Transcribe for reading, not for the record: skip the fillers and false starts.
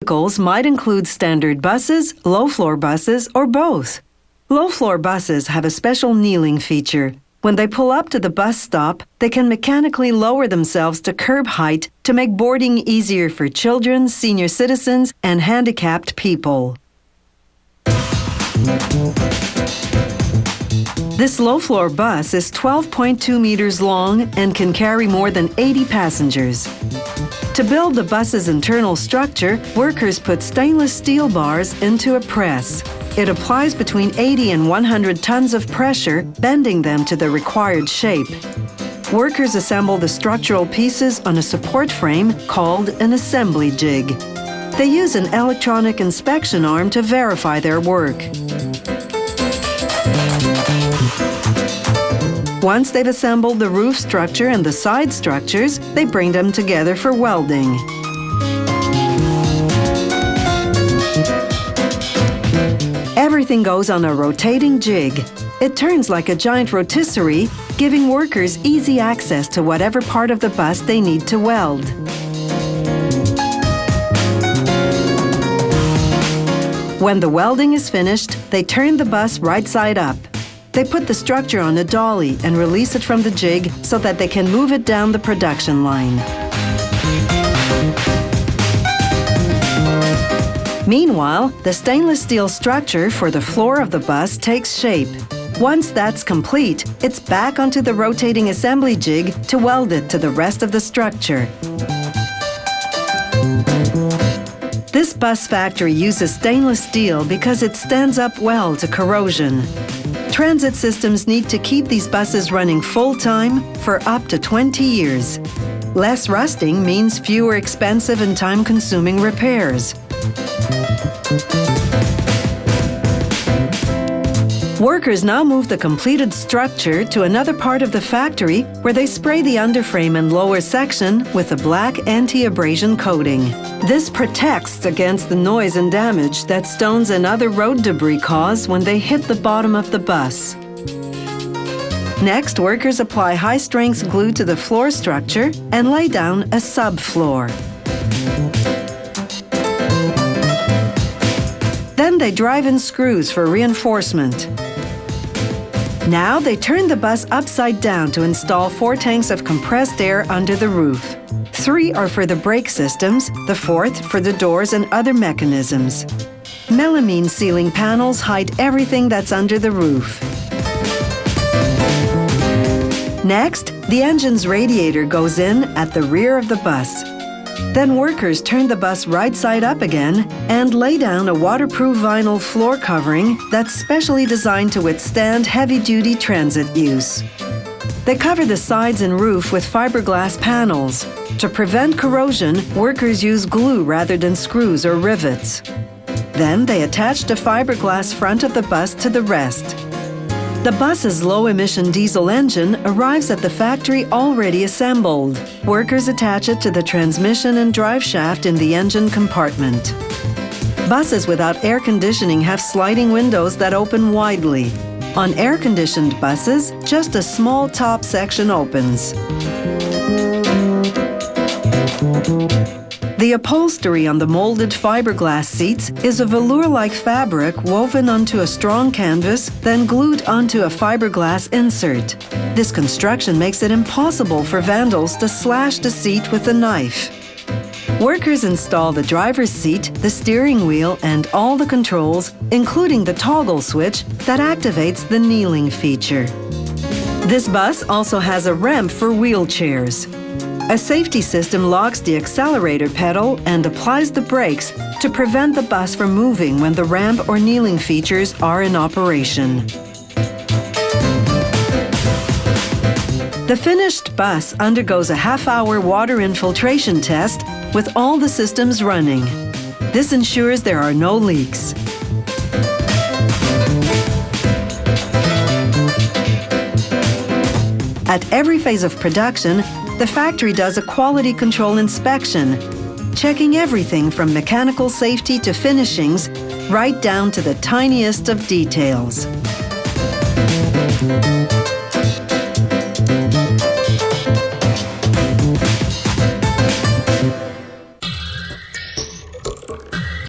vehicles might include standard buses, low-floor buses, or both. Low-floor buses have a special kneeling feature. When they pull up to the bus stop, they can mechanically lower themselves to curb height to make boarding easier for children, senior citizens, and handicapped people. This low-floor bus is 12.2 meters long and can carry more than 80 passengers. To build the bus's internal structure, workers put stainless steel bars into a press. It applies between 80 and 100 tons of pressure, bending them to the required shape. Workers assemble the structural pieces on a support frame called an assembly jig. They use an electronic inspection arm to verify their work. Once they've assembled the roof structure and the side structures, they bring them together for welding. Everything goes on a rotating jig. It turns like a giant rotisserie, giving workers easy access to whatever part of the bus they need to weld. When the welding is finished, they turn the bus right side up. They put the structure on a dolly and release it from the jig so that they can move it down the production line. Meanwhile, the stainless steel structure for the floor of the bus takes shape. Once that's complete, it's back onto the rotating assembly jig to weld it to the rest of the structure. This bus factory uses stainless steel because it stands up well to corrosion. Transit systems need to keep these buses running full-time for up to 20 years. Less rusting means fewer expensive and time-consuming repairs. Workers now move the completed structure to another part of the factory where they spray the underframe and lower section with a black anti-abrasion coating. This protects against the noise and damage that stones and other road debris cause when they hit the bottom of the bus. Next, workers apply high-strength glue to the floor structure and lay down a subfloor. Then they drive in screws for reinforcement. Now they turn the bus upside down to install 4 tanks of compressed air under the roof. 3 are for the brake systems, the 4th for the doors and other mechanisms. Melamine ceiling panels hide everything that's under the roof. Next, the engine's radiator goes in at the rear of the bus. Then workers turn the bus right side up again and lay down a waterproof vinyl floor covering that's specially designed to withstand heavy-duty transit use. They cover the sides and roof with fiberglass panels. To prevent corrosion, workers use glue rather than screws or rivets. Then they attach the fiberglass front of the bus to the rest. The bus's low-emission diesel engine arrives at the factory already assembled. Workers attach it to the transmission and drive shaft in the engine compartment. Buses without air conditioning have sliding windows that open widely. On air-conditioned buses, just a small top section opens. The upholstery on the molded fiberglass seats is a velour-like fabric woven onto a strong canvas, then glued onto a fiberglass insert. This construction makes it impossible for vandals to slash the seat with a knife. Workers install the driver's seat, the steering wheel, and all the controls, including the toggle switch that activates the kneeling feature. This bus also has a ramp for wheelchairs. A safety system locks the accelerator pedal and applies the brakes to prevent the bus from moving when the ramp or kneeling features are in operation. The finished bus undergoes a half-hour water infiltration test with all the systems running. This ensures there are no leaks. At every phase of production, the factory does a quality control inspection, checking everything from mechanical safety to finishings, right down to the tiniest of details.